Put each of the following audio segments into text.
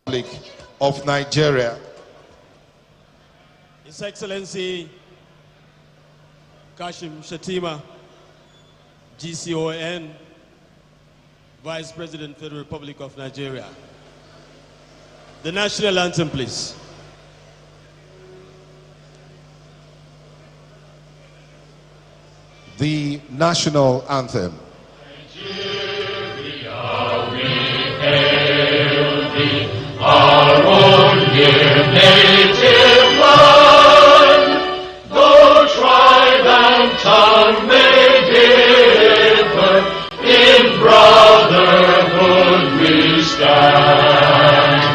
Republic of Nigeria. His Excellency Kashim Shettima, GCON, Vice President, Federal Republic of Nigeria. The national anthem, please. The national anthem. Nigeria, we hail thee, our own dear native land. Though tribe and tongue may differ, in brotherhood we stand.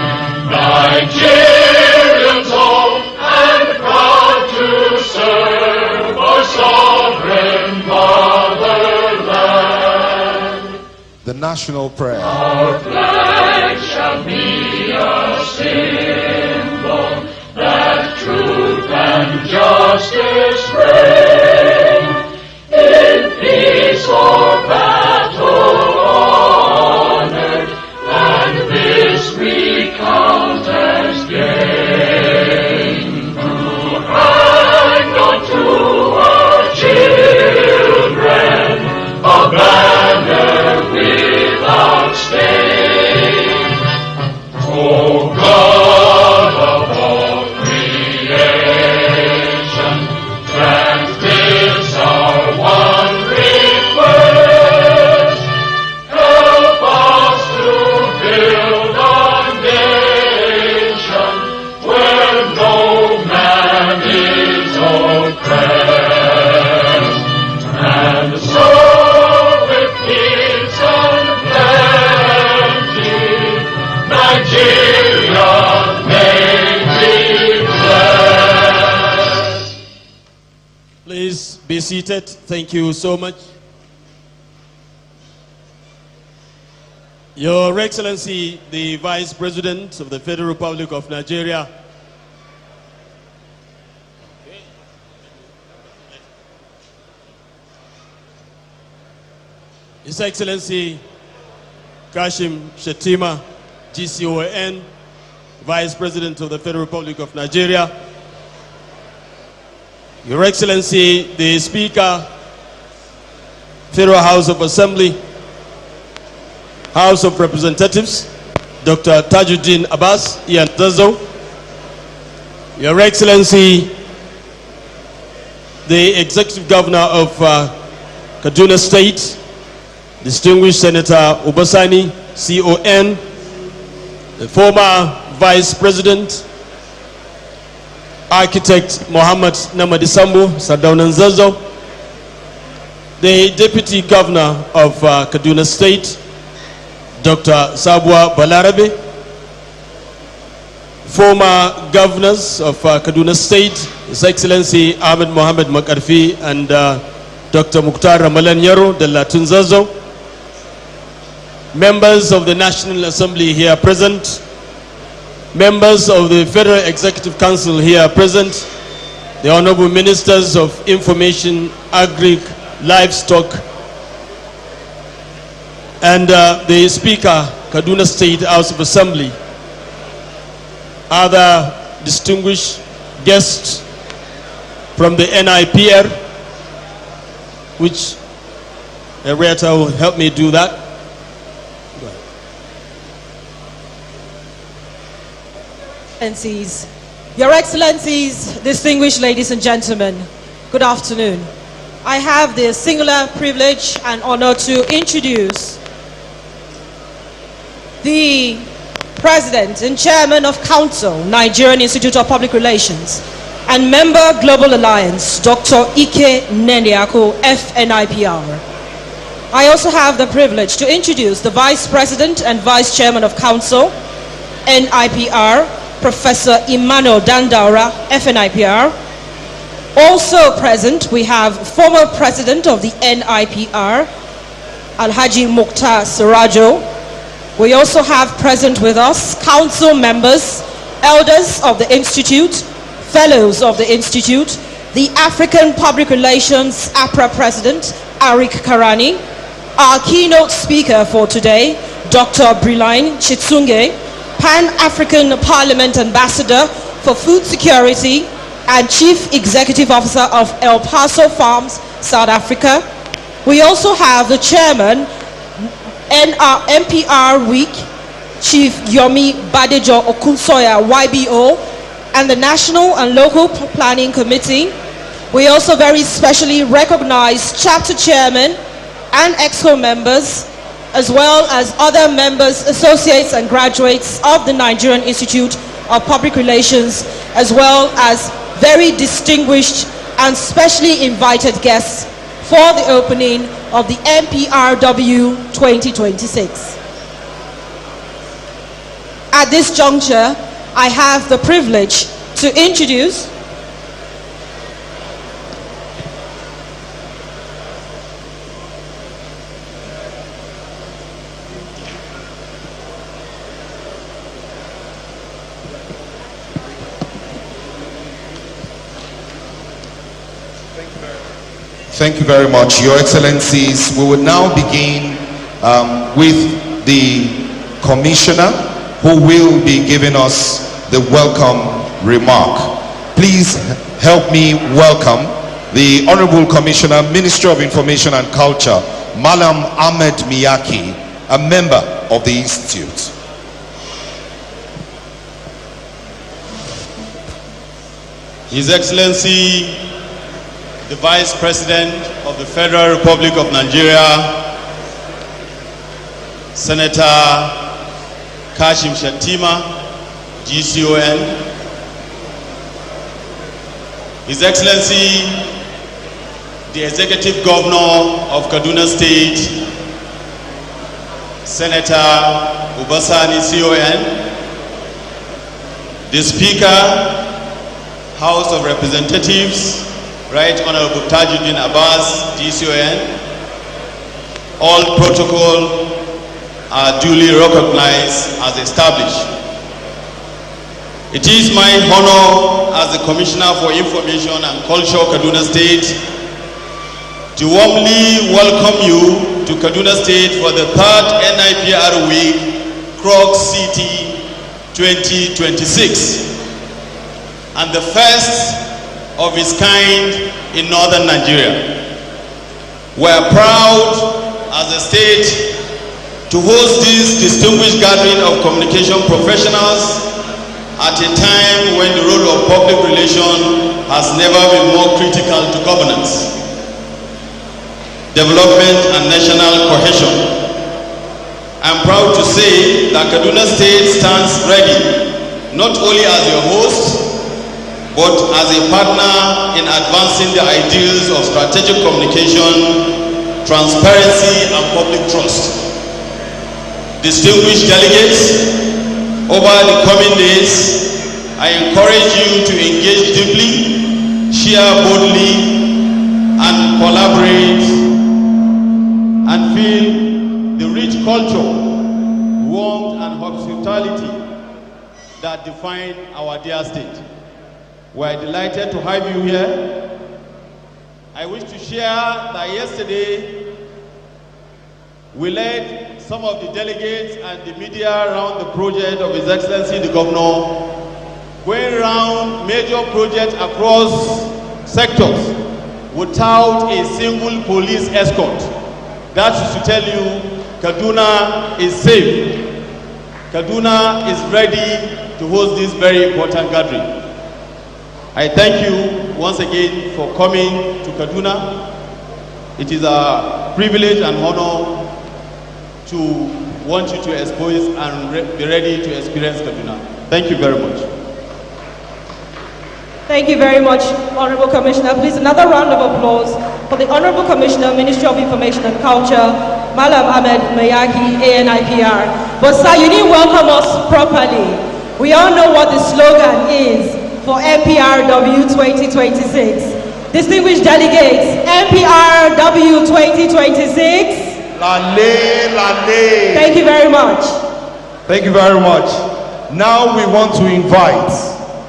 Nigerians all and proud to serve our sovereign motherland. The national prayer. Our flag shall be a symbol that truth and justice reign. In peace or battle honored, and this we count as gain. To hang on to our children a banner without stain. Oh God of all creation, grant this our one request. Help us to build a nation where no man is oppressed. And so with peace and plenty, Nigeria may be blessed. Please be seated. Thank you so much. Your Excellency, the Vice President of the Federal Republic of Nigeria, His Excellency Kashim Shettima, GCON, Vice President of the Federal Republic of Nigeria, Your Excellency, the Speaker, Federal House of Assembly, House of Representatives, Dr. Tajuddin Abbas, Ian Zazo, Your Excellency, the Executive Governor of Kaduna State, Distinguished Senator Sani, CON, the former Vice President, Architect Mohammed Namadisambu Sadaunan Zazo, the Deputy Governor of Kaduna State, Dr. Sabwa Balarabe, former governors of Kaduna State, His Excellency Ahmed Mohamed Makarfi and Dr. Mukhtar Ramalan Yaro de la Tunzazo, members of the National Assembly here present, members of the Federal Executive Council here present, the Honorable Ministers of Information, Agri, Livestock, and the Speaker, Kaduna State House of Assembly, other distinguished guests from the NIPR, which Henrietta will help me do that. Your Excellencies, distinguished ladies and gentlemen, good afternoon. I have the singular privilege and honor to introduce the President and Chairman of Council, Nigerian Institute of Public Relations, and Member Global Alliance, Dr. Ike Neniako, FNIPR. I also have the privilege to introduce the Vice President and Vice Chairman of Council, NIPR, Professor Emmanuel Dandaura, FNIPR. Also present, we have former President of the NIPR, Alhaji Mukhtar Sirajo. We also have present with us council members, elders of the Institute, fellows of the Institute, the African Public Relations APRA President, Arik Karani, our keynote speaker for today, Dr. Briline Chitsunge, Pan-African Parliament Ambassador for Food Security and Chief Executive Officer of El Paso Farms, South Africa. We also have the Chairman, NIPR Week, Chief Yomi Badejo Okunsoya, YBO, and the National and Local Planning Committee. We also very specially recognize chapter chairmen and EXCO members, as well as other members, associates, and graduates of the Nigerian Institute of Public Relations, as well as very distinguished and specially invited guests for the opening of the NPRW 2026. At this juncture, I have the privilege to introduce Thank you very much, Your Excellencies. We will now begin with the Commissioner, who will be giving us the welcome remark. Please help me welcome the Honorable Commissioner, Ministry of Information and Culture, Malam Ahmed Miyaki, a member of the Institute. His Excellency, the Vice President of the Federal Republic of Nigeria, Senator Kashim Shettima, GCON, His Excellency, the Executive Governor of Kaduna State, Senator Sani, CON, the Speaker, House of Representatives, Right Honorable Tajuddin Abbas, GCON, all protocol are duly recognized as established. It is my honor as the Commissioner for Information and Culture, Kaduna State, to warmly welcome you to Kaduna State for the 3rd NIPR Week, Croc City 2026, and the first of its kind in northern Nigeria. We are proud as a state to host this distinguished gathering of communication professionals at a time when the role of public relations has never been more critical to governance, development, and national cohesion. I'm proud to say that Kaduna State stands ready not only as your host, but as a partner in advancing the ideals of strategic communication, transparency, and public trust. Distinguished delegates, over the coming days, I encourage you to engage deeply, share boldly, and collaborate, and feel the rich culture, warmth, and hospitality that define our dear state. We are delighted to have you here. I wish to share that yesterday we led some of the delegates and the media around the project of His Excellency the Governor, going around major projects across sectors without a single police escort. That is to tell you Kaduna is safe. Kaduna is ready to host this very important gathering. I thank you once again for coming to Kaduna. It is a privilege and honor to want you to expose and be ready to experience Kaduna. Thank you very much. Thank you very much, Honorable Commissioner. Please, another round of applause for the Honorable Commissioner, Ministry of Information and Culture, Malam Ahmed Miyaki, ANIPR. But sir, you didn't welcome us properly. We all know what the slogan is for NPRW 2026. Distinguished delegates, NPRW 2026. Lale, lale. Thank you very much. Thank you very much. Now we want to invite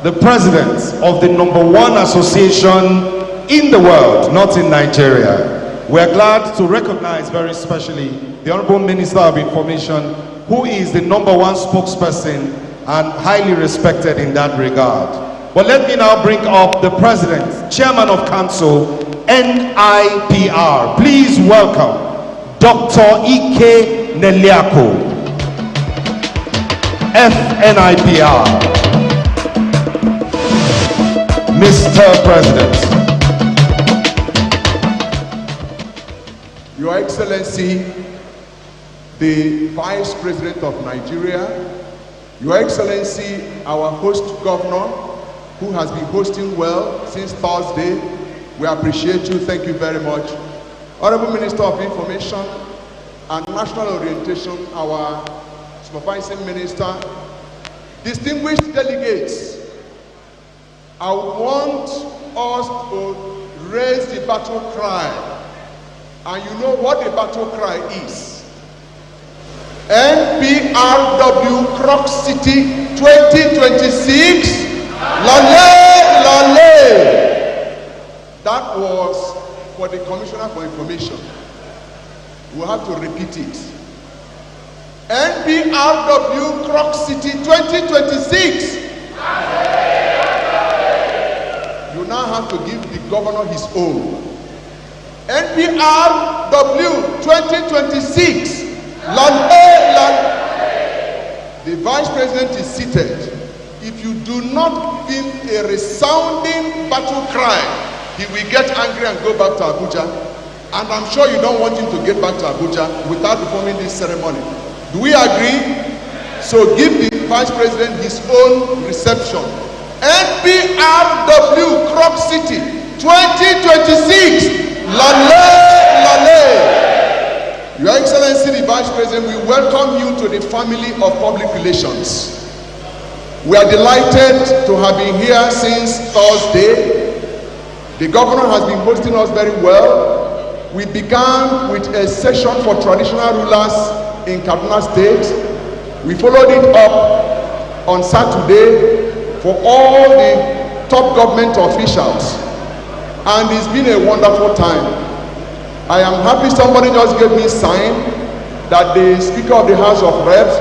the president of the #1 association in the world, not in Nigeria. We are glad to recognize very specially the Honorable Minister of Information, who is the #1 spokesperson and highly respected in that regard. But let me now bring up the President, Chairman of Council, NIPR. Please welcome Dr. Ike Neliako, FNIPR. Mr. President. Your Excellency, the Vice President of Nigeria, Your Excellency, our host governor, who has been hosting well since Thursday, we appreciate you. Thank you very much. Honorable Minister of Information and National Orientation, our Supervising Minister, distinguished delegates, I want us to raise the battle cry. And you know what the battle cry is. NPRW Croc City 2026, Lale, Lale. That was for the Commissioner for Information. We'll have to repeat it. NPRW Croc City 2026. You now have to give the governor his own. NPRW 2026. The Vice President is seated. If you do not give a resounding battle cry, he will get angry and go back to Abuja. And I'm sure you don't want him to get back to Abuja without performing this ceremony. Do we agree? So give the Vice President his own reception. NPRW Croc City 2026. Lale, Lale. Your Excellency, the Vice President, we welcome you to the family of public relations. We are delighted to have been here since Thursday. The governor has been hosting us very well. We began with a session for traditional rulers in Kaduna State. We followed it up on Saturday for all the top government officials. And it's been a wonderful time. I am happy somebody just gave me a sign that the Speaker of the House of Reps,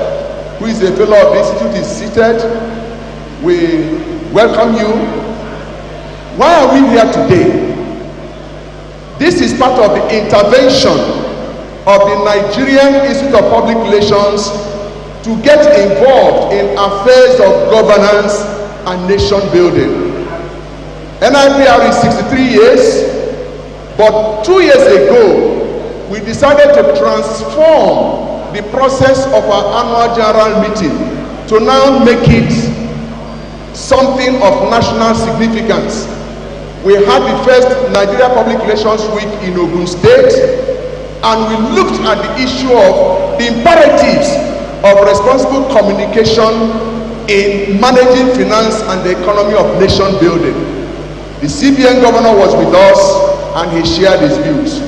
who is a fellow of the institute, is seated. We welcome you. Why are we here today? This is part of the intervention of the Nigerian Institute of Public Relations to get involved in affairs of governance and nation building. NIPR is 63 years. But 2 years ago, we decided to transform the process of our annual general meeting to now make it something of national significance. We had the first Nigeria Public Relations Week in Ogun State, and we looked at the issue of the imperatives of responsible communication in managing finance and the economy of nation building. The CBN governor was with us, and he shared his views.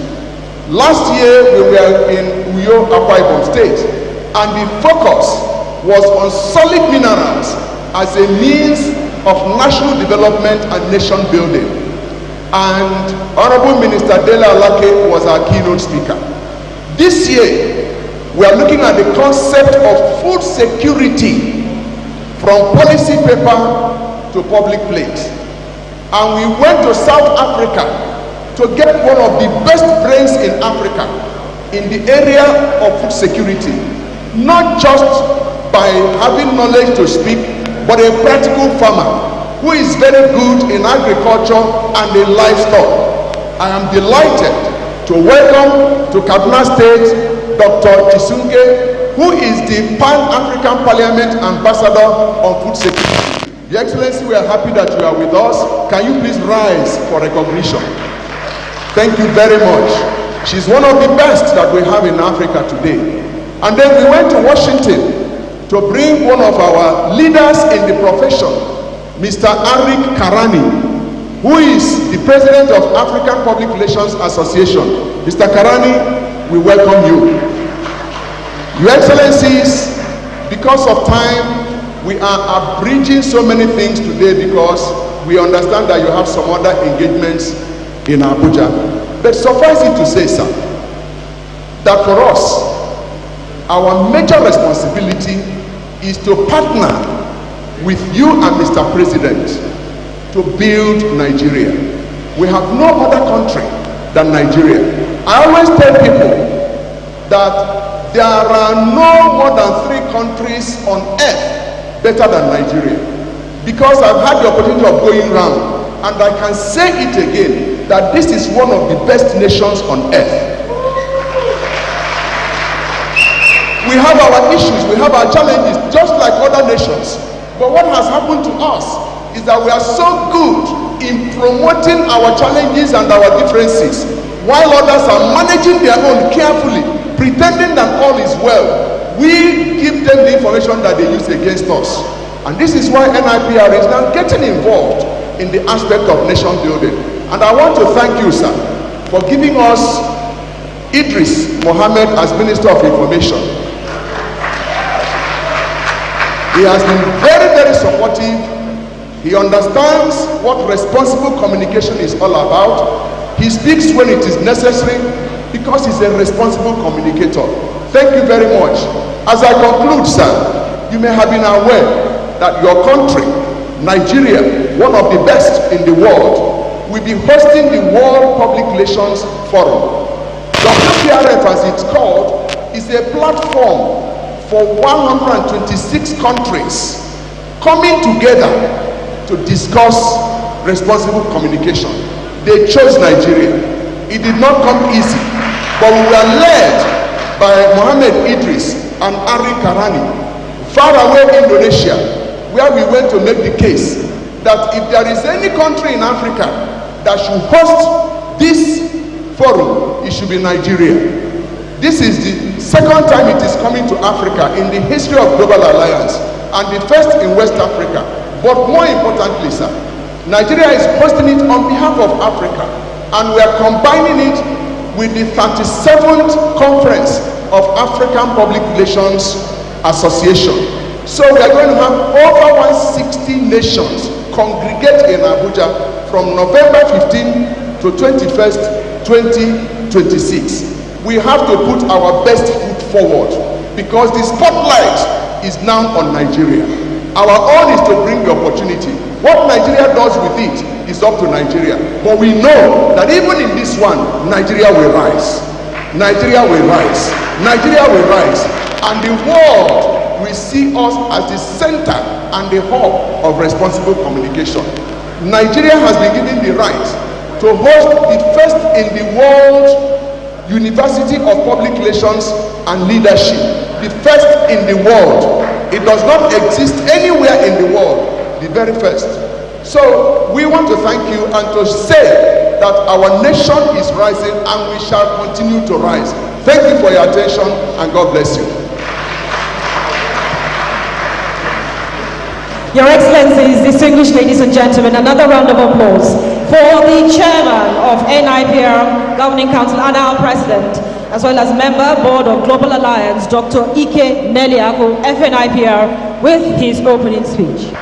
Last year, we were in Uyo, Akwa Ibom State, and the focus was on solid minerals as a means of national development and nation building. And Honorable Minister Dela Alake was our keynote speaker. This year, we are looking at the concept of food security from policy paper to public plate. And we went to South Africa to get one of the best brains in Africa in the area of food security, not just by having knowledge to speak, but a practical farmer who is very good in agriculture and in livestock. I am delighted to welcome to Kaduna State Dr. Chisunke, who is the Pan-African Parliament Ambassador on Food Security. Your Excellency, we are happy that you are with us. Can you please rise for recognition? Thank you very much. She's one of the best that we have in Africa today. And then we went to Washington to bring one of our leaders in the profession, Mr. Arik Karani, who is the president of African Public Relations Association. Mr. Karani, we welcome you. Your Excellencies, because of time, we are abridging so many things today because we understand that you have some other engagements in Abuja. But suffice it to say, sir, that for us, our major responsibility is to partner with you and Mr. President to build Nigeria. We have no other country than Nigeria. I always tell people that there are no more than 3 countries on earth better than Nigeria. Because I've had the opportunity of going round, and I can say it again, that this is one of the best nations on earth. We have our issues, we have our challenges, just like other nations. But what has happened to us is that we are so good in promoting our challenges and our differences, while others are managing their own carefully, pretending that all is well. We give them the information that they use against us. And this is why NIPR is now getting involved in the aspect of nation building. And I want to thank you, sir, for giving us Idris Mohammed as Minister of Information. He has been very, very supportive. He understands what responsible communication is all about. He speaks when it is necessary because he's a responsible communicator. Thank you very much. As I conclude, sir, you may have been aware that your country, Nigeria, one of the best in the world, will be hosting the World Public Relations Forum. WPRF, as it's called, is a platform for 126 countries coming together to discuss responsible communication. They chose Nigeria. It did not come easy, but we were led by Mohammed Idris and Ari Karani, far away Indonesia, where we went to make the case that if there is any country in Africa that should host this forum, it should be Nigeria. This is the second time it is coming to Africa in the history of Global Alliance, and the first in West Africa. But more importantly, sir, Nigeria is hosting it on behalf of Africa, and we are combining it with the 37th Conference of African Public Relations Association. So we are going to have over 160 nations congregate in Abuja from November 15 to 21st, 2026. We have to put our best foot forward because the spotlight is now on Nigeria. Our own is to bring the opportunity. What Nigeria does with it is up to Nigeria. But we know that even in this one, Nigeria will rise. Nigeria will rise. Nigeria will rise. And the world will see us as the center and the hub of responsible communication. Nigeria has been given the right to host the first in the world University of Public Relations and Leadership, the first in the world. It does not exist anywhere in the world, the very first. So we want to thank you and to say that our nation is rising and we shall continue to rise. Thank you for your attention and God bless you. Your Excellencies, distinguished ladies and gentlemen, another round of applause for the Chairman of NIPR Governing Council and our President, as well as Member Board of Global Alliance, Dr. Ike Neliako, FNIPR, with his opening speech.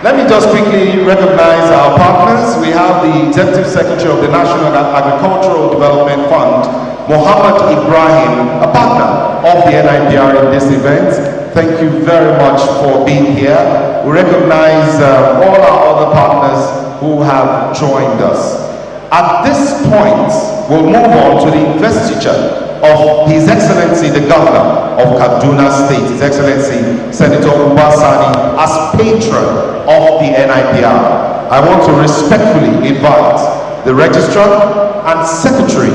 Let me just quickly recognize our partners. We have the Executive Secretary of the National Agricultural Development Fund, Mohammed Ibrahim, a partner of the NIPR in this event. Thank you very much for being here. We recognize all our other partners who have joined us. At this point, we'll move on to the investiture of His Excellency the Governor of Kaduna State, His Excellency Senator Sani, as patron of the NIPR. I want to respectfully invite the Registrar and Secretary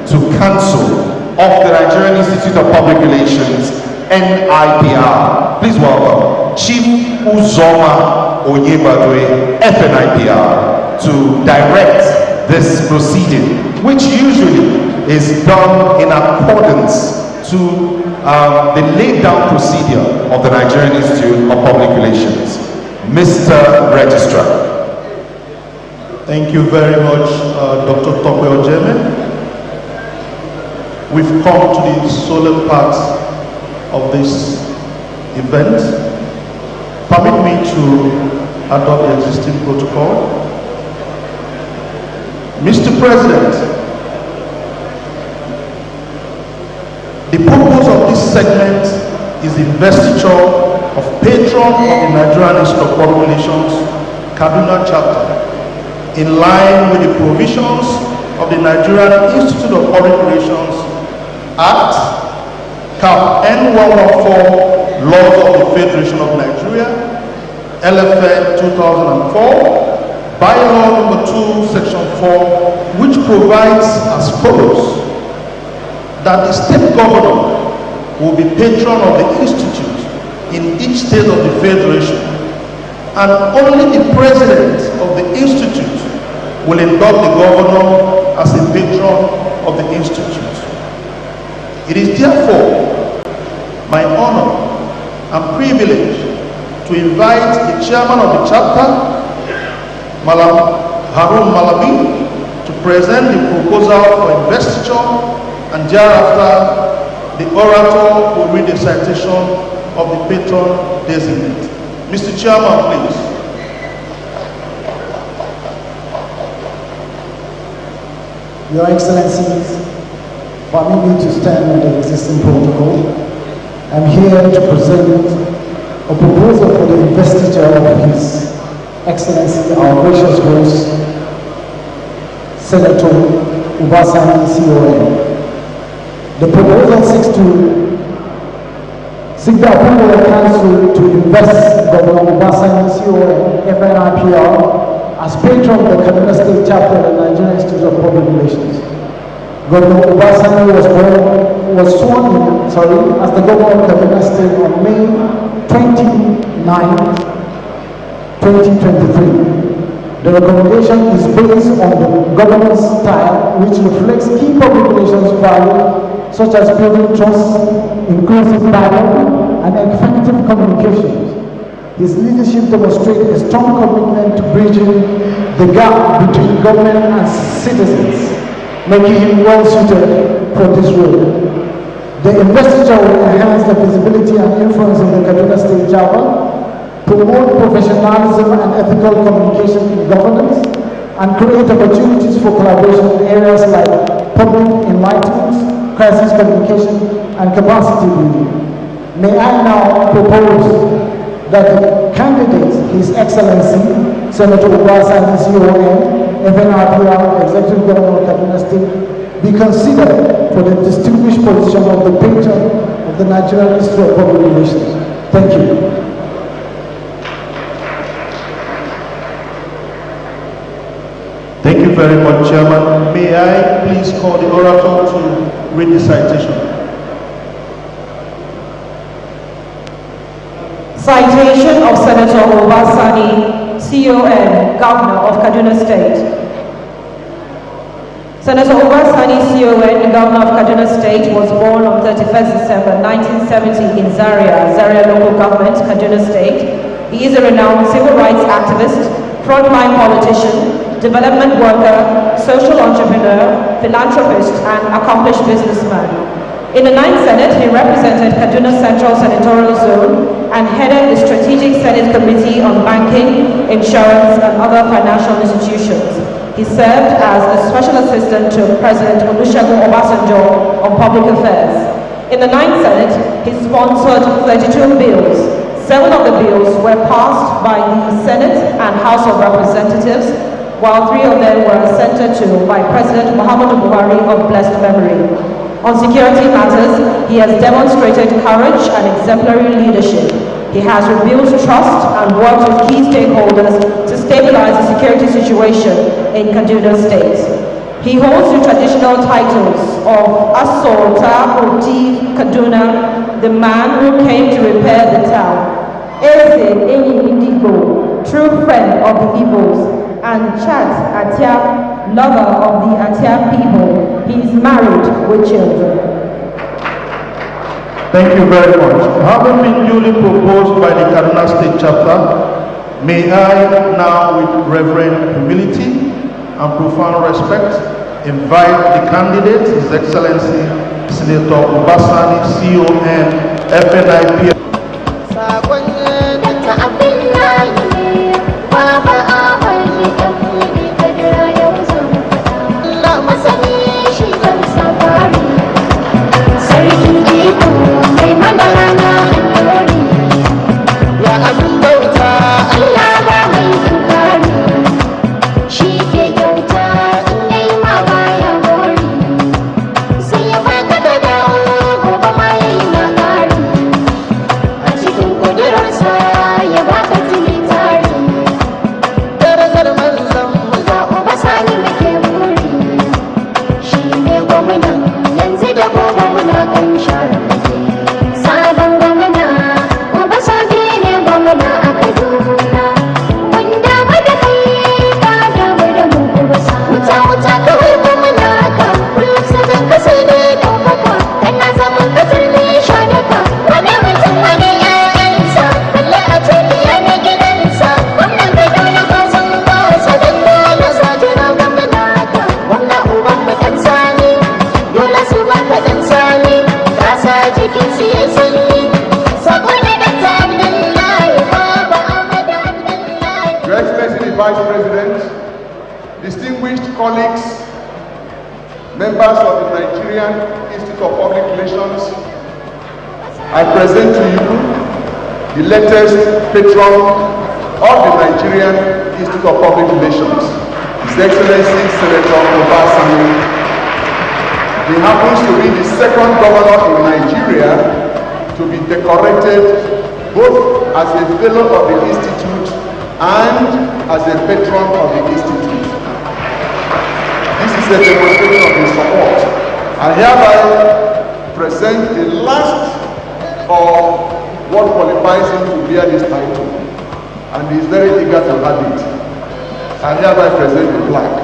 to Council of the Nigerian Institute of Public Relations, NIPR. Please welcome Chief Uzoma Onyebadwe, FNIPR, to direct this proceeding, which usually is done in accordance to the laid down procedure of the Nigerian Institute of Public Relations. Mr. Registrar. Thank you very much, Dr. Tope Ojeme. We've come to the solemn part of this event. Permit me to adopt the existing protocol. Mr. President, the purpose of this segment is the investiture of patrons patron of the Nigerian Institute of Public Relations, Kaduna chapter, in line with the provisions of the Nigerian Institute of Public Relations Act, Cap N114, Laws of the Federation of Nigeria, LFN 2004, Bylaw number 2, Section 4, which provides as follows: that the state governor will be patron of the institute in each state of the federation, and only the president of the institute will induct the governor as a patron of the institute. It is therefore my honor and privilege to invite the chairman of the chapter, Malam Harun Malabi, to present the proposal for investiture, and thereafter the orator will read the citation of the patron designate. Mr. Chairman, please. Your Excellencies, permit me to stand on the existing protocol. I'm here to present a proposal for the investiture of His Excellency, our gracious host, Senator Ubasani CON. The proposal seeks the approval of Council to invest Governor Ubasani CON, FNIPR, as patron of the Kaduna State chapter of the Nigerian Institute of Public Relations. Governor Ubasani was sworn in, as the governor of Kaduna State on May 29, 2023. The recommendation is based on the governance style, which reflects key public relations values such as building trust, inclusive dialogue, and effective communications. His leadership demonstrates a strong commitment to bridging the gap between government and citizens, making him well suited for this role. The investiture will enhance the visibility and influence of the Kaduna State chapter, promote professionalism and ethical communication in governance, and create opportunities for collaboration in areas like public enlightenment, crisis communication, and capacity building. May I now propose that the candidate, His Excellency, Senator Ubasani CON, FNIPR, Executive Governor of Kaduna State, be considered for the distinguished position of the patron of the Nigerian Institute of Public Relations. Thank you. Thank you very much, Chairman. May I please call the orator to read the citation? Citation of Senator Ubasani, CON, Governor of Kaduna State. Senator Ubasani, CON, Governor of Kaduna State, was born on 31st December 1970 in Zaria local government, Kaduna State. He is a renowned civil rights activist, frontline politician, development worker, social entrepreneur, philanthropist, and accomplished businessman. In the 9th Senate, he represented Kaduna Central Senatorial Zone and headed the Strategic Senate Committee on Banking, Insurance, and Other Financial Institutions. He served as a special assistant to President Olusegun Obasanjo on public affairs. In the 9th Senate, he sponsored 32 bills. 7 of the bills were passed by the Senate and House of Representatives, while 3 of them were assented to by President Muhammadu Buhari of blessed memory. On security matters, he has demonstrated courage and exemplary leadership. He has rebuilt trust and worked with key stakeholders to stabilize the security situation in Kaduna State. He holds the traditional titles of Asolta Oti Kaduna, the man who came to repair the town, Eze Enyi Indigo, true friend of the Igbos, and Chat Atia, lover of the Atia people. He is married with children. Thank you very much. Having been duly proposed by the Kaduna State chapter, may I now, with reverent humility and profound respect, invite the candidate, His Excellency Senator Ubasani CON, FNIPR. Ya colleagues, members of the Nigerian Institute of Public Relations, I present to you the latest patron of the Nigerian Institute of Public Relations, His Excellency Senator Sani. He happens to be the second governor in Nigeria to be decorated both as a fellow of the Institute and as a patron of the Institute. This is a demonstration of his support. I hereby present the last of what qualifies him to bear this title, and he is very eager to have it. I hereby present the plaque.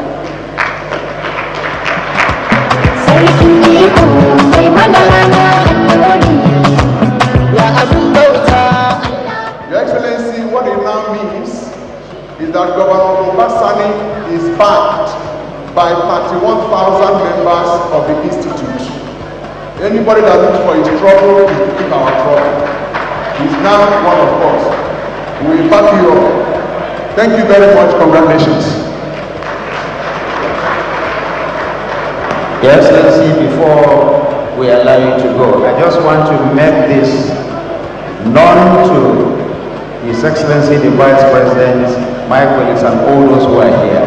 Your Excellency, what it now means is that Governor Sani is backed by 31,000 members of the Institute. Anybody that looks for his trouble is looking our trouble. He's now one of us. We will back you up. Thank you very much. Congratulations. Your Excellency, before we allow you to go, I just want to make this known to His Excellency the Vice President, my colleagues, and all those who are here,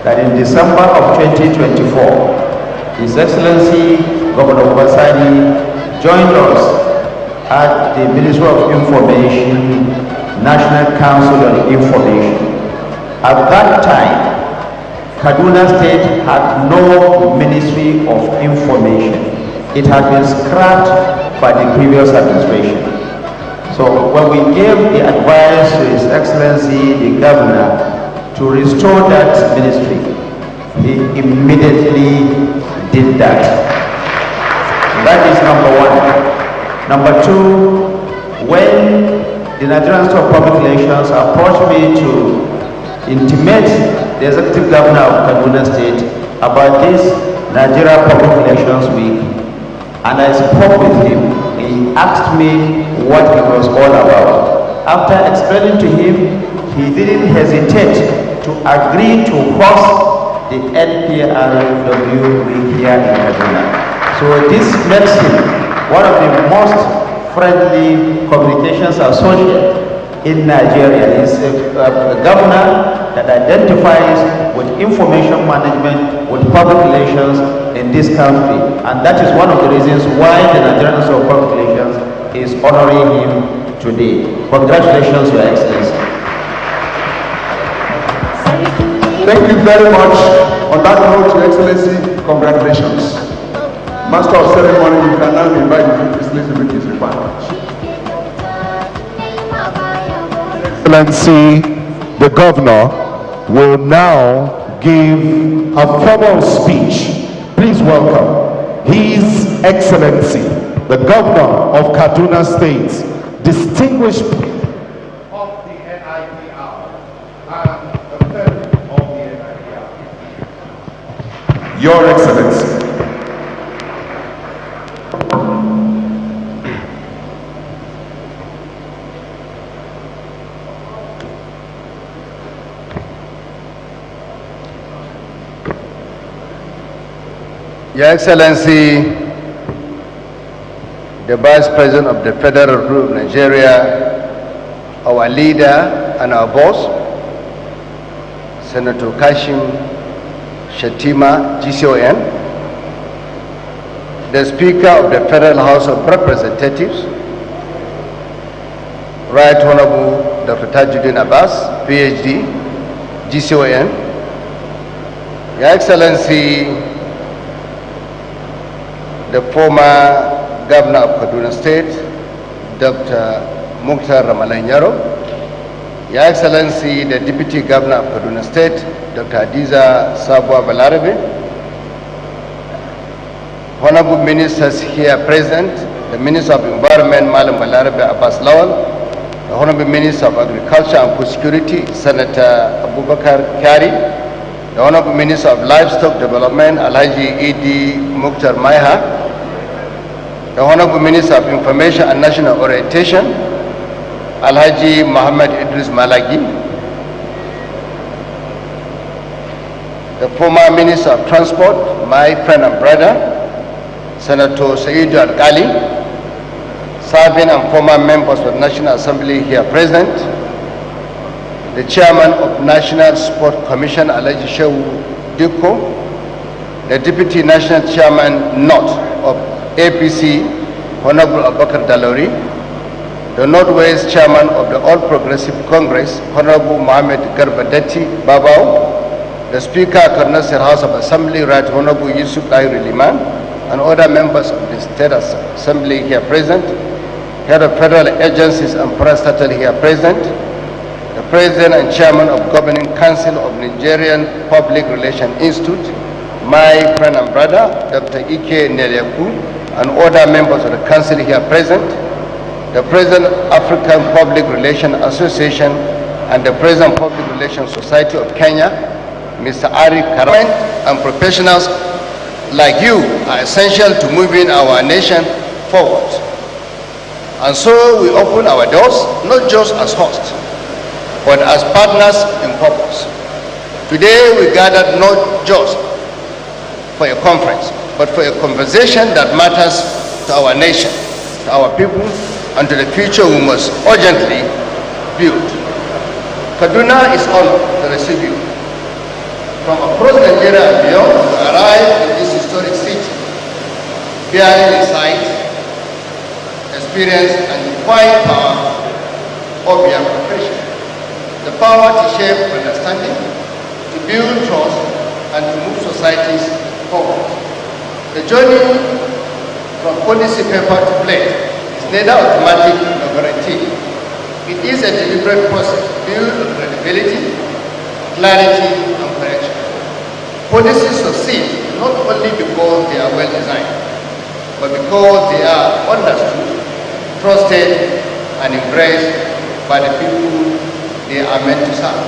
that in December of 2024, His Excellency Governor Sani joined us at the Ministry of Information, National Council on Information. At that time, Kaduna State had no Ministry of Information. It had been scrapped by the previous administration. So when we gave the advice to His Excellency the Governor to restore that ministry, he immediately did that. That is number one. Number two, when the Nigerian Institute of Public Relations approached me to intimate the Executive Governor of Kaduna State about this Nigeria Public Relations Week, and I spoke with him. He asked me what it was all about. After explaining to him, he didn't hesitate to agree to host the NIPR week here in Kaduna. So this makes him one of the most friendly communications associates in Nigeria. He's a governor that identifies with information management, with public relations in this country. And that is one of the reasons why the Nigerian Institute of Public Relations is honoring him today. Congratulations, Your Excellency. Thank you very much. On that note, Your Excellency, congratulations. Master of Ceremony, you can now invite the Excellency to make his remarks. Excellency, the Governor will now give a formal speech. Please welcome His Excellency, the Governor of Kaduna State, distinguished of the NIPR and the fellow of the NIPR. Your Excellency. Your Excellency, the Vice President of the Federal Republic of Nigeria, our leader and our boss, Senator Kashim Shettima, GCON, the Speaker of the Federal House of Representatives, Right Honorable Dr. Tajuddin Abbas, PhD, GCON, Your Excellency, the former Governor of Kaduna State, Dr. Mukhtar Ramalanyaro, Your Excellency, the Deputy Governor of Kaduna State, Dr. Hadiza Sabwa Balarabe, Honorable Ministers here present, the Minister of Environment, Malam Balarabe Abbas Lawal, the Honorable Minister of Agriculture and Food Security, Senator Abubakar Kari, the Honorable Minister of Livestock Development, Alhaji Idi Mukhtar Maiha, the Honorable Minister of Information and National Orientation, Alhaji Muhammad Idris Malagi, the former Minister of Transport, my friend and brother, Senator Saidu Al-Ghali, serving and former members of the National Assembly here present, the Chairman of National Sport Commission, Alhaji Shehu Dikko, the Deputy National Chairman North of APC, Honorable Abubakar Dalori, the Northwest Chairman of the All Progressive Congress, Honorable Mohammed Garbadeti Babao, the Speaker of Karnasir House of Assembly, Right Honorable Yusuf Tahir Liman, and other members of the State Assembly here present, Head of Federal Agencies and Parastatal here present, the President and Chairman of Governing Council of Nigerian Public Relations Institute, my friend and brother, Dr. Ike Neliaku, and other members of the Council here present, the President African Public Relations Association and the President Public Relations Society of Kenya, Mr. Ari Karaman, and professionals like you are essential to moving our nation forward. And so we open our doors, not just as hosts, but as partners in purpose. Today we gathered not just for a conference, but for a conversation that matters to our nation, to our people, and to the future we must urgently build. Kaduna is honored to receive you. From across Nigeria and beyond, to arrive in this historic city, bearing in sight, experience, and the quiet power of your profession. The power to shape understanding, to build trust, and to move societies forward. The journey from policy paper to plate is neither automatic nor guaranteed. It is a deliberate process built on credibility, clarity, and correction. Policies succeed not only because they are well designed, but because they are understood, trusted, and embraced by the people they are meant to serve.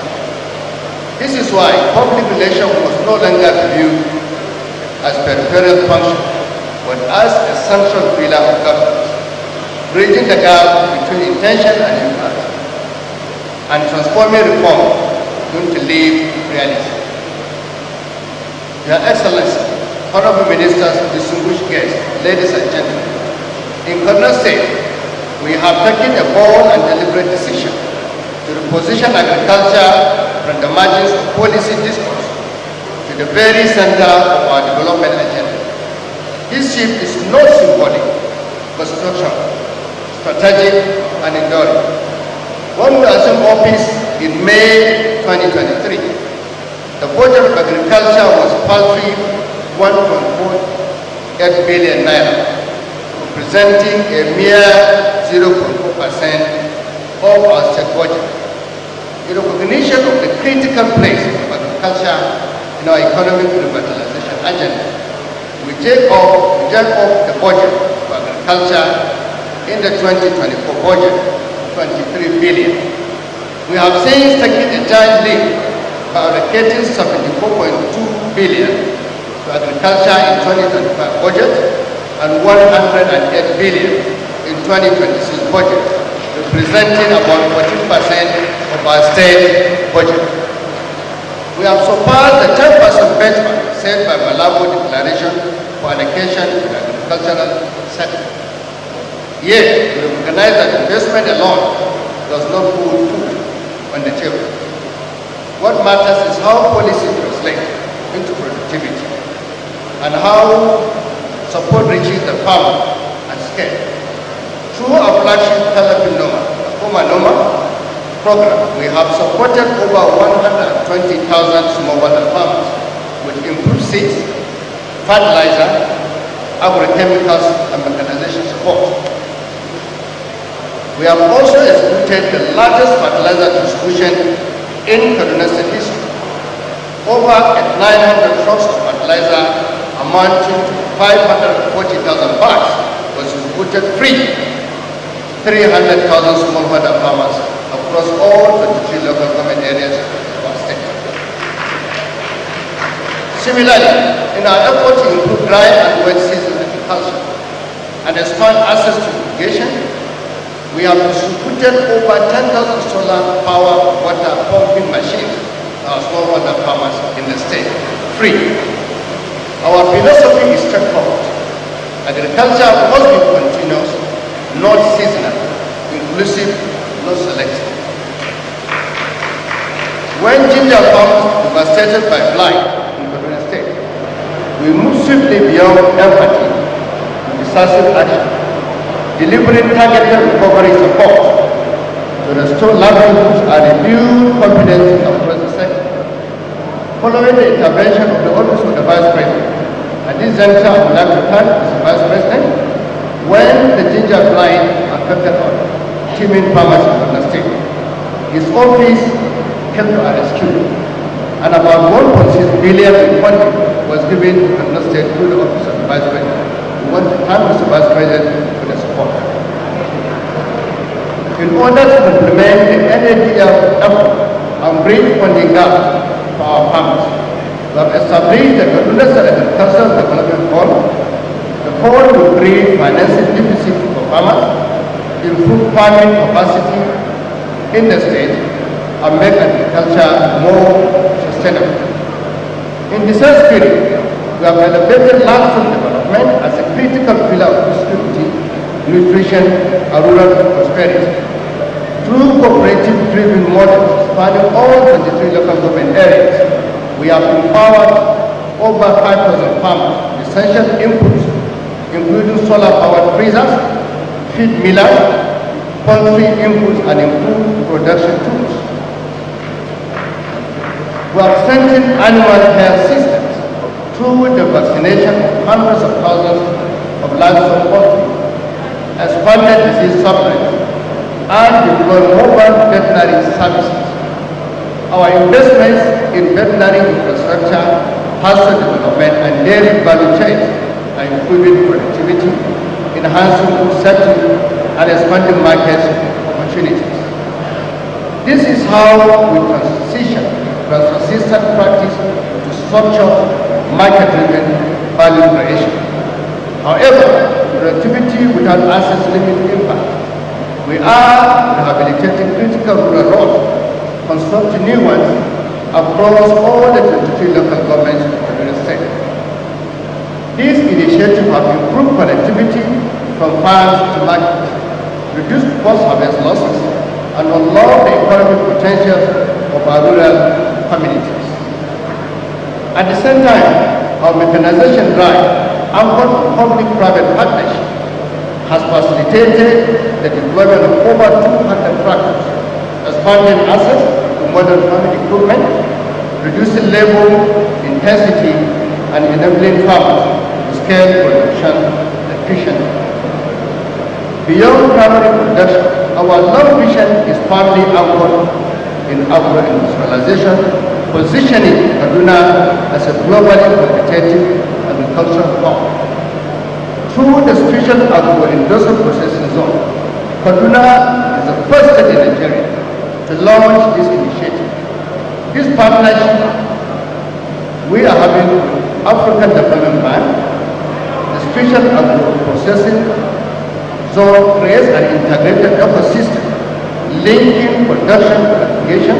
This is why public relations must no longer be viewed as peripheral function, but as a central pillar of governance, bridging the gap between intention and impact, and transforming reform into lived reality. Your Excellency, Honorable Ministers, distinguished guests, ladies and gentlemen, in Kaduna State, we have taken a bold and deliberate decision to reposition agriculture from the margins of policy discourse to the very center of our development agenda. This shift is not symbolic, but structural, strategic, and enduring. When we assumed office in May 2023, the budget of agriculture was paltry 1.48 billion naira, representing a mere 0.4% of our state budget. In recognition of the critical place of agriculture in our economic revitalization agenda, we take up the budget for agriculture in the 2024 budget, 23 billion. We have since taken a giant leap by allocating 74.2 billion to agriculture in 2025 budget and 108 billion in 2026 budget, representing about 14% of our state budget. We have surpassed the 10% benchmark set by Malabo Declaration for allocation to the agricultural sector. Yet, we recognize that investment alone does not put food on the table. What matters is how policy translates into productivity and how support reaches the farmer at scale. Through our flagship Talapin Noma, the former Noma program, we have supported over 120,000 smallholder farmers with improved seeds, fertilizer, agrochemicals, and mechanization support. We have also executed the largest fertilizer distribution in Kaduna State history. Over 900 trucks of fertilizer amounting to 540,000 bags was distributed free. 300,000 smallholder farmers across all 23 local government areas of our state. Similarly, in our effort to improve dry and wet season agriculture and expand access to irrigation, we have distributed over 10,000 solar power water pumping machines to our smallholder farmers in the state. free. Our philosophy is straightforward. Agriculture must be continuous, not seasonal, inclusive, not selective. When ginger farms devastated by blight in Kaduna State, we moved swiftly beyond empathy to decisive action, delivering targeted recovery support to restore livelihoods and rebuild confidence across the sector. Following the intervention of the Office of the Vice President, at this juncture I would like to thank Mr. Vice President when the ginger blight affected our teeming farmers in Kaduna State. His office came to our rescue, and about 1.6 billion in funding was given to Kaduna State through the Office of the Vice President. We want to thank Mr. Vice President for the support. In order to implement the NIPR effort and bridge funding gap for our farmers, we have established the Kaduna State Agricultural Development Fund. The fund will create financing deficit for farmers, improve farming capacity in the state, and make agriculture more sustainable. In the same spirit, we have elevated livestock development as a critical pillar of security, nutrition, and rural prosperity. Through cooperative-driven models spanning all 23 local government areas, we have empowered over 5,000 farmers with essential inputs, including solar-powered freezers, feed millers, poultry inputs, and improved production tools. We have strengthened animal health systems through the vaccination of hundreds of thousands of livestock poultry, expanded disease surveillance, and deployed mobile veterinary services. Our investments in veterinary infrastructure, pasture development, and dairy value chains are improving productivity, enhancing food safety, and expanding market opportunities. This is how we transition from consistent practice to structured market-driven value creation. However, productivity without access limit impact. We are rehabilitating critical rural roads, constructing new ones across all the 23 local governments of the state. These initiatives have improved connectivity from farms to market, reduced post-harvest losses, and unlocked the economic potential of our rural communities. At the same time, our mechanization drive, anchored on public-private partnership, has facilitated the deployment of over 200 tractors, expanding access to modern farming equipment, reducing labor intensity, and enabling farmers to scale production efficiently. Beyond primary production, our long vision is firmly anchored in agro-industrialization, positioning Kaduna as a globally competitive agricultural hub. Through the special agro-industrial processing zone, Kaduna is the first state in Nigeria to launch this initiative. This partnership we are having with African Development Bank, the special agro-processing zone creates an integrated ecosystem linking production, application,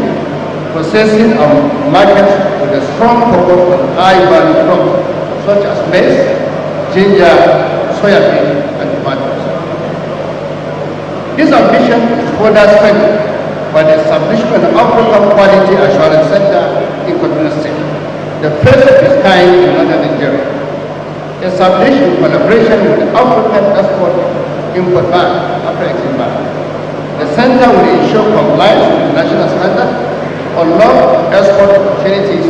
processing, and markets with a strong focus on high-value crops such as maize, ginger, soybean, and tomatoes. This ambition is further strengthened by the establishment of African Quality Assurance Center in Kaduna State, the first of its kind in northern Nigeria. Established in collaboration with the African Export-Import Bank, Afro-Exim Bank. The center will ensure compliance with international standards, unlock export opportunities,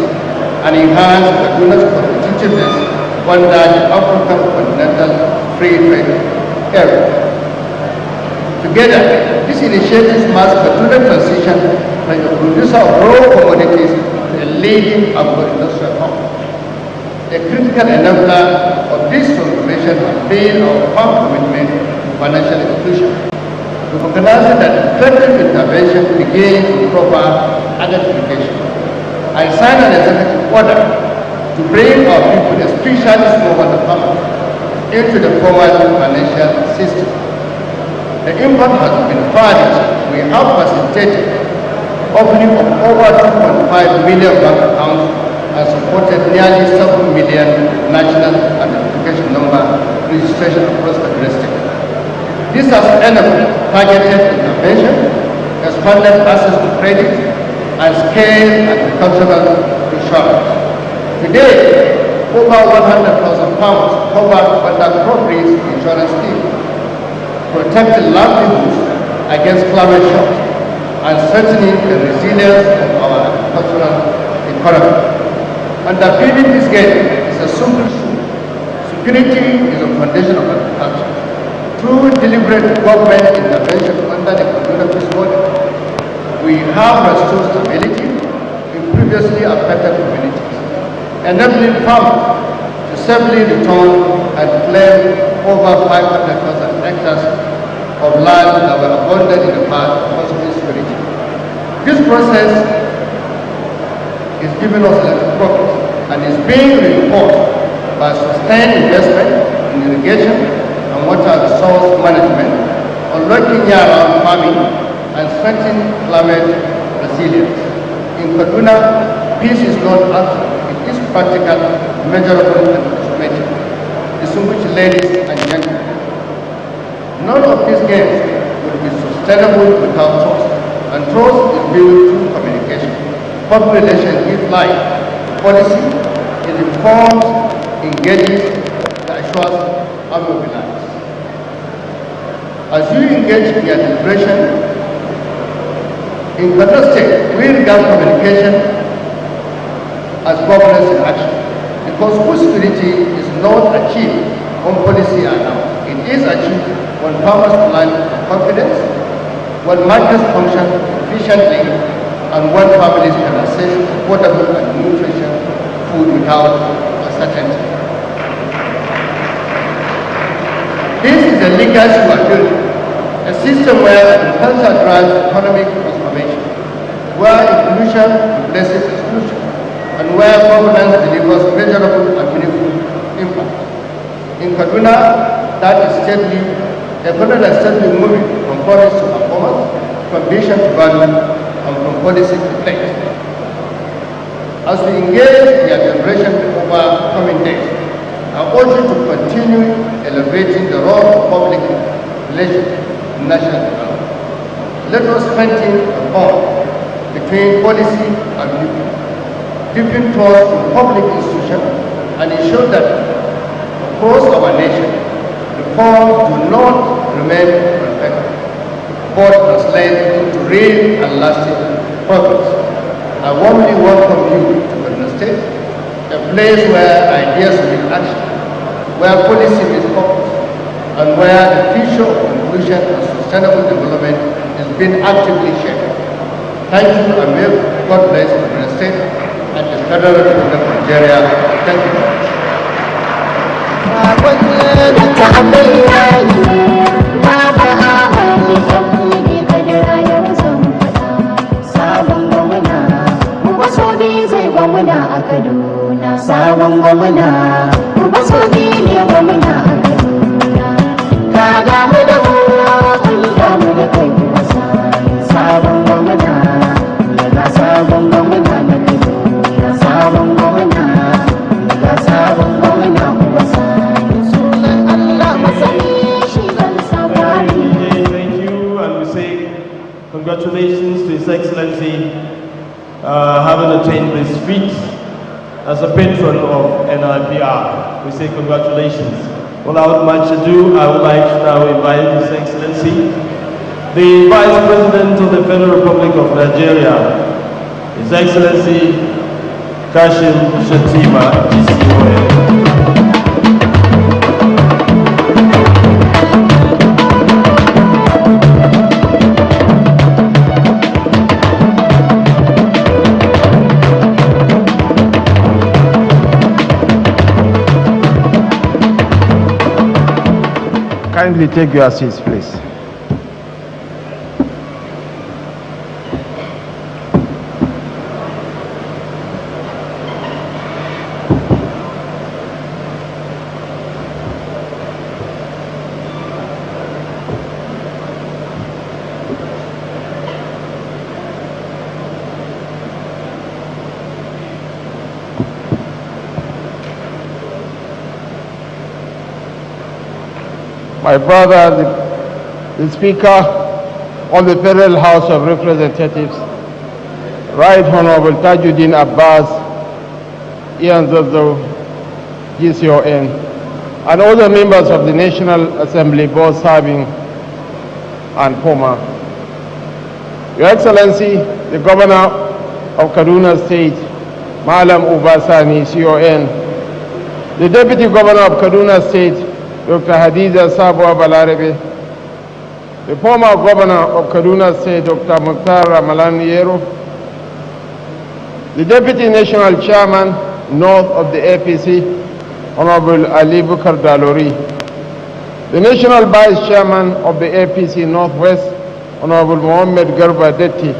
and enhance Kaduna's competitiveness under the African Continental Free Trade Area. Together, these initiatives mark Kaduna transition from a producer of raw commodities to a leading agro-industrial hub. A critical enabler of this transformation has been our firm commitment to financial inclusion, recognizing that effective intervention begins with proper identification. I signed an executive order to bring our people, especially smallholder farmers, into the formal financial system. The impact has been furnished. We have facilitated opening of over 2.5 million bank accounts has supported nearly 7 million national identification number registration across the district. This has enabled targeted intervention, expanded access to credit, and scaled agricultural insurance. Today, over 100,000 farmers covered under crop risk insurance scheme, protecting livelihoods against climate shock and strengthening the resilience of our agricultural economy. Underpinning this game is a simple truth. Security is a foundation of agriculture. Through deliberate government intervention under the Kaduna Peace model, we have restored stability in previously affected communities, enabling farmers to safely return and claim over 500,000 hectares of land that were abandoned in the past because of insecurity. This process is giving us a lot of progress and is being reinforced by sustained investment in irrigation and water resource management, unlocking year-round farming, and strengthening climate resilience. In Kaduna, peace is not absent. It is practical, measurable, and transformative. Distinguished ladies and gentlemen, none of these gains would be sustainable without trust, and trust is built through communication. Public relations give life to policy, it informs, engages, it assures, and mobilizes. As you engage in your deliberation, in Kaduna State, we regard communication as governance in action, because food security is not achieved when policy are announced. It is achieved when farmers plant confidence, when markets function efficiently, and when families can access affordable and nutritious food without uncertainty. This is a legacy we are building, a system where agriculture drives economic transformation, where inclusion replaces exclusion, and where governance delivers measurable and meaningful impact. In Kaduna, that is steadily, the economy is steadily moving from promise to performance, from vision to value, and from policy to place. As we engage the generation over coming days, I urge you to continue elevating the role of public relations in national development. Let us strengthen the bond between policy and people, deepen trust in public institutions, and ensure that across our nation, reforms do not remain perfect, but translate into real and lasting progress. I warmly welcome you to Kaduna State, a place where ideas meet action, where policy meets purpose, and where the future of inclusion and sustainable development is being actively shaped. Thank you, and may God bless Kaduna State and the Federal Republic of Nigeria. Thank you. Sabon gwamna, kuma so ne gwamna a Kaduna. Ka damu da mu, an damu da kai kuma sabon gwamna. Daga sabon gwamna na Kaduna, sabon gwamna. Daga sabon gwamna kuma sunan Allah masani shi zan sabari. Thank you, and we say congratulations to His Excellency having attained this feat. As a patron of NIPR, we say congratulations. Without much ado, I would like to now invite His Excellency, the Vice President of the Federal Republic of Nigeria, His Excellency Kashim Shettima, GCON. Kindly take your seats, please. my brother, the Speaker of the Federal House of Representatives, Right Honorable Tajuddin Abbas, Ian Zazo, GCON, and all the members of the National Assembly, both serving and former. Your Excellency, the Governor of Kaduna State, Malam Sani, CON, the Deputy Governor of Kaduna State, Dr. Hadiza Sabwa Balarabe, the former Governor of Kaduna State, Dr. Mukhtar Ramalan Yero, the Deputy National Chairman, North of the APC, Honorable Ali Bukar Dalori, the National Vice Chairman of the APC Northwest, Honorable Mohammed Garba Detti,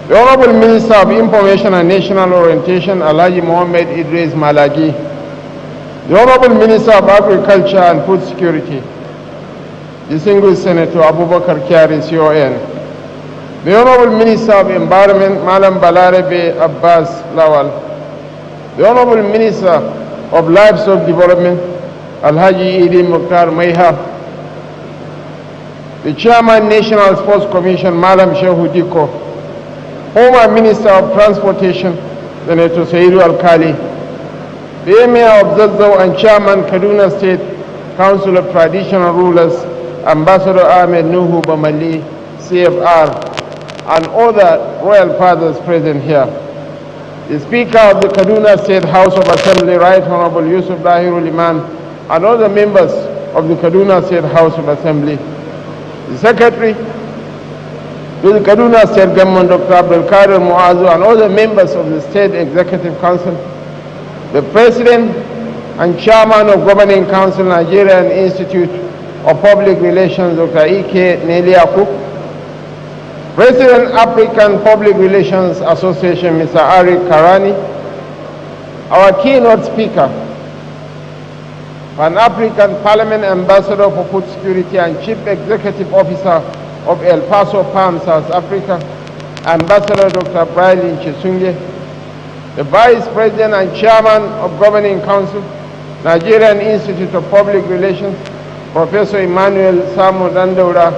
the Honorable Minister of Information and National Orientation, Alhaji Mohammed Idris Malagi, the Honorable Minister of Agriculture and Food Security, Distinguished Senator Abubakar Kyari, CON, the Honorable Minister of Environment, Malam Balarabe Abbas Lawal, the Honorable Minister of Livestock Development, Alhaji Idi Mukhtar Maiha, the Chairman, National Sports Commission, Malam Shehu Diko, former Minister of Transportation, Senator Saidu Al-Khali, the Emir of Zazzau and Chairman, Kaduna State Council of Traditional Rulers, Ambassador Ahmed Nuhu Bamali, CFR, and other royal fathers present here. The Speaker of the Kaduna State House of Assembly, Right Honorable Yusuf Dahirul Iman, and other members of the Kaduna State House of Assembly, the Secretary to the Kaduna State Government, Dr. Abdul Qadir Muazu, and other members of the State Executive Council, the President and Chairman of Governing Council, Nigerian Institute of Public Relations, Dr. Ike Neliaku, President, African Public Relations Association, Mr. Ari Karani, our keynote speaker, Pan-African Parliament Ambassador for Food Security and Chief Executive Officer of El Paso Palm, South Africa, Ambassador Dr. Brian Chisunge, the Vice President and Chairman of Governing Council, Nigerian Institute of Public Relations, Professor Emmanuel Samu Dandaura,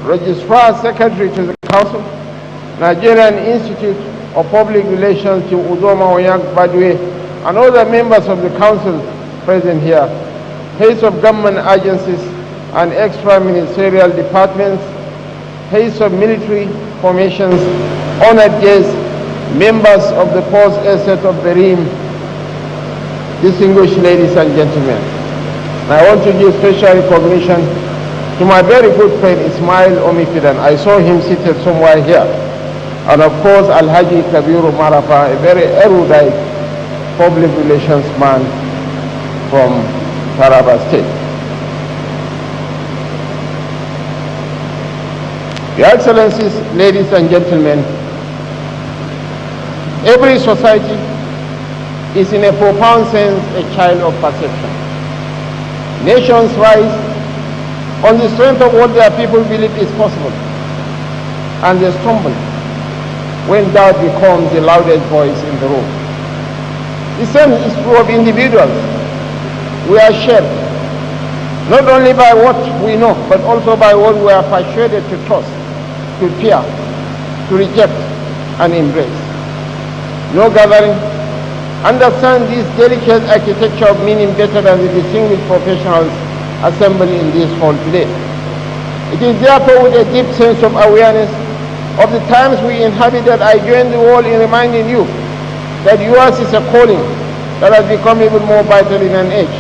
Registrar Secretary to the Council, Nigerian Institute of Public Relations to Uzoma Oyak Badwe, and other members of the Council present here, heads of government agencies and extra-ministerial departments, heads of military formations, honored guests, members of the post estate of the Rim, distinguished ladies and gentlemen. I want to give special recognition to my very good friend Ismail Omifidan. I saw him seated somewhere here. And of course, Alhaji Kabiru Marafa, a very erudite public relations man from Taraba State. Your Excellencies, ladies and gentlemen, every society is in a profound sense a child of perception. Nations rise on the strength of what their people believe is possible, and they stumble when doubt becomes the loudest voice in the room. The same is true of individuals. We are shaped not only by what we know, but also by what we are persuaded to trust, to fear, to reject, and embrace. No gathering understands this delicate architecture of meaning better than the distinguished professionals assembled in this hall today. It is therefore with a deep sense of awareness of the times we inhabit that I join the world in reminding you that yours is a calling that has become even more vital in an age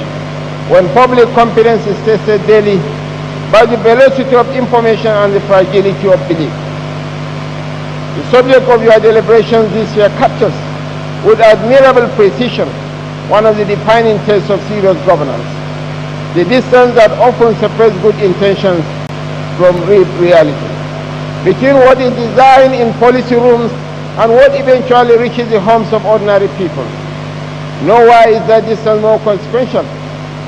when public confidence is tested daily by the velocity of information and the fragility of belief. The subject of your deliberations this year captures with admirable precision one of the defining tests of serious governance: the distance that often separates good intentions from reality, between what is designed in policy rooms and what eventually reaches the homes of ordinary people. Nowhere is that distance more consequential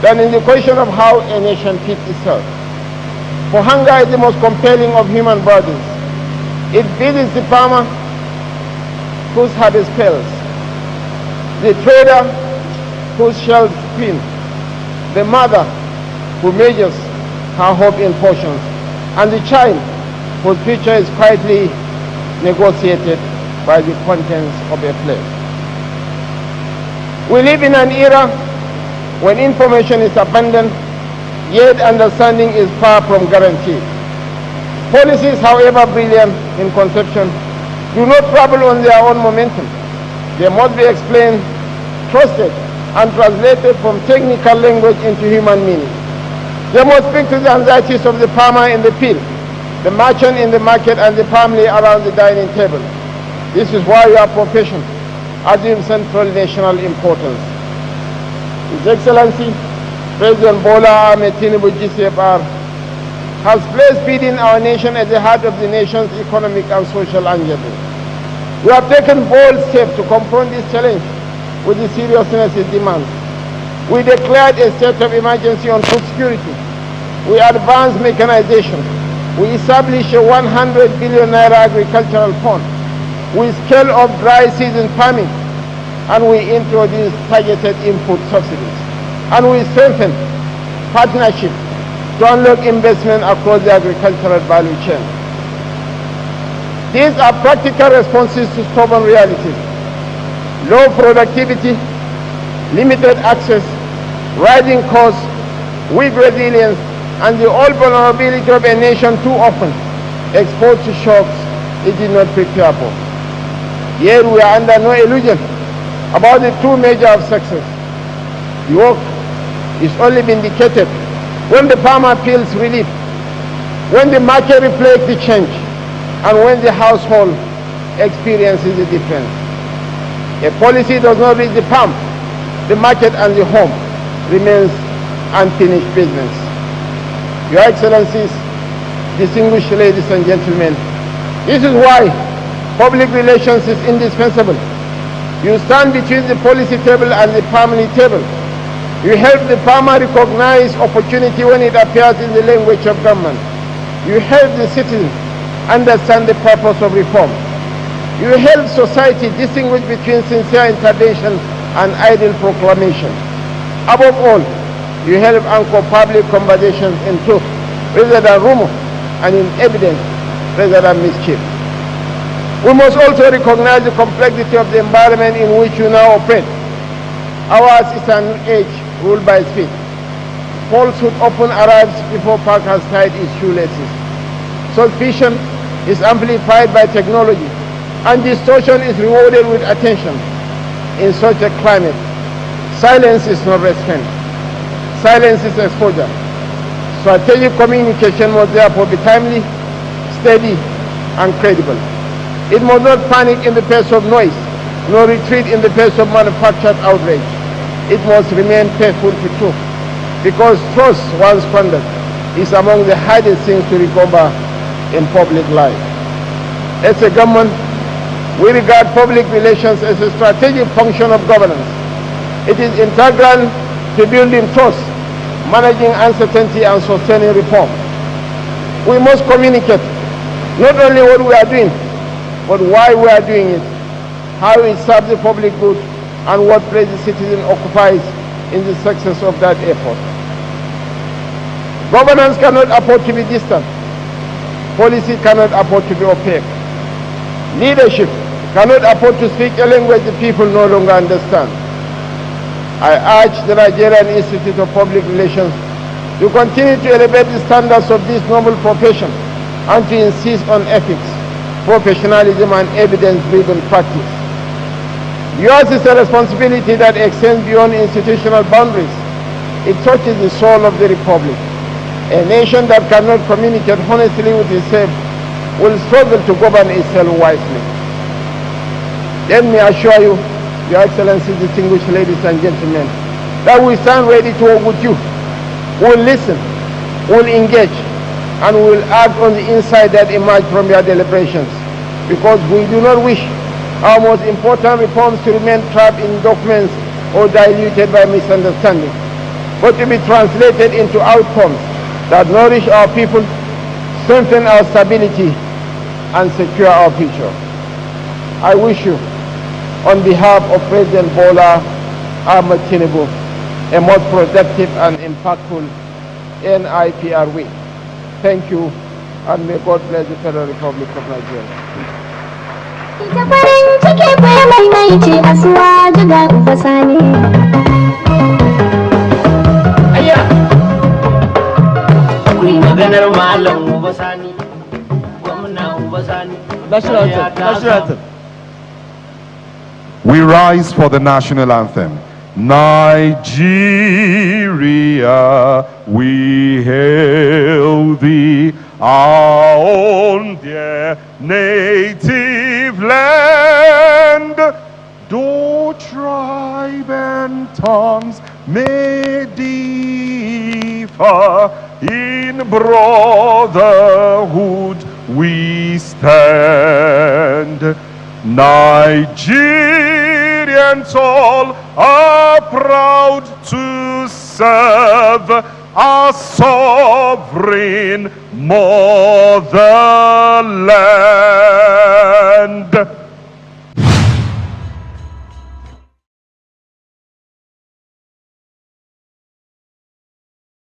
than in the question of how a nation feeds itself. For hunger is the most compelling of human burdens. It visits the farmer whose harvest fails, the trader whose shelves spin, the mother who measures her hope in portions, and the child whose future is quietly negotiated by the contents of a plate. We live in an era when information is abundant, yet understanding is far from guaranteed. Policies, however brilliant in conception, do not travel on their own momentum. They must be explained, trusted, and translated from technical language into human meaning. They must speak to the anxieties of the farmer in the field, the merchant in the market, and the family around the dining table. This is why your profession assumes central national importance. His Excellency, President Bola Ahmed Tinubu GCFR, has placed feeding our nation at the heart of the nation's economic and social agenda. We have taken bold steps to confront this challenge with the seriousness it demands. We declared a state of emergency on food security. We advanced mechanization. We established a 100 billion naira agricultural fund. We scaled up dry season farming, and we introduced targeted input subsidies. And we strengthened partnership to unlock investment across the agricultural value chain. These are practical responses to stubborn realities: low productivity, limited access, rising costs, weak resilience, and the old vulnerability of a nation too often exposed to shocks it did not prepare for. Yet we are under no illusion about the true measure of success. The work is only vindicated when the farmer feels relief, when the market reflects the change, and when the household experiences the difference. A policy does not reach the farm, the market, and the home remains unfinished business. Your Excellencies, distinguished ladies and gentlemen, this is why public relations is indispensable. You stand between the policy table and the family table. You help the farmer recognize opportunity when it appears in the language of government. You help the citizen understand the purpose of reform. You help society distinguish between sincere intervention and idle proclamation. Above all, you help anchor public conversations in truth rather than rumor, and in evidence rather than mischief. We must also recognize the complexity of the environment in which you now operate. Ours is an age ruled by speed. Falsehood often arrives before Park has tied its shoelaces. Suspicion is amplified by technology, and distortion is rewarded with attention. In such a climate, silence is not restraint. Silence is exposure. Strategic communication must therefore be timely, steady, and credible. It must not panic in the face of noise, nor retreat in the face of manufactured outrage. It must remain faithful to truth, because trust once squandered is among the hardest things to recover in public life. As a government, we regard public relations as a strategic function of governance. It is integral to building trust, managing uncertainty, and sustaining reform. We must communicate not only what we are doing, but why we are doing it, how it serves the public good, and what place the citizen occupies in the success of that effort. Governance cannot afford to be distant. Policy cannot afford to be opaque. Leadership cannot afford to speak a language the people no longer understand. I urge the Nigerian Institute of Public Relations to continue to elevate the standards of this noble profession and to insist on ethics, professionalism, and evidence-driven practice. Yours is a responsibility that extends beyond institutional boundaries. It touches the soul of the Republic. A nation that cannot communicate honestly with itself will struggle to govern itself wisely. Let me assure you, Your Excellency, distinguished ladies and gentlemen, that we stand ready to work with you. We'll listen, we'll engage, and we'll act on the insight that emerge from your deliberations, because we do not wish our most important reforms to remain trapped in documents or diluted by misunderstanding, but to be translated into outcomes that nourish our people, strengthen our stability, and secure our future. I wish you, on behalf of President Bola Ahmed Tinubu, a most productive and impactful NIPR way. Thank you, and may God bless the Federal Republic of Nigeria. Ita farin ciki kwaya mai ce asuwa jiga uba Sani. Kuyi maganar malam uba Sani, gwamna uba Sani. National anthem. We rise for the national anthem. Nigeria, we hail thee, our own dear native land. Though tribe and tongues may differ, in brotherhood we stand. Nigerians all are proud to serve our sovereign motherland.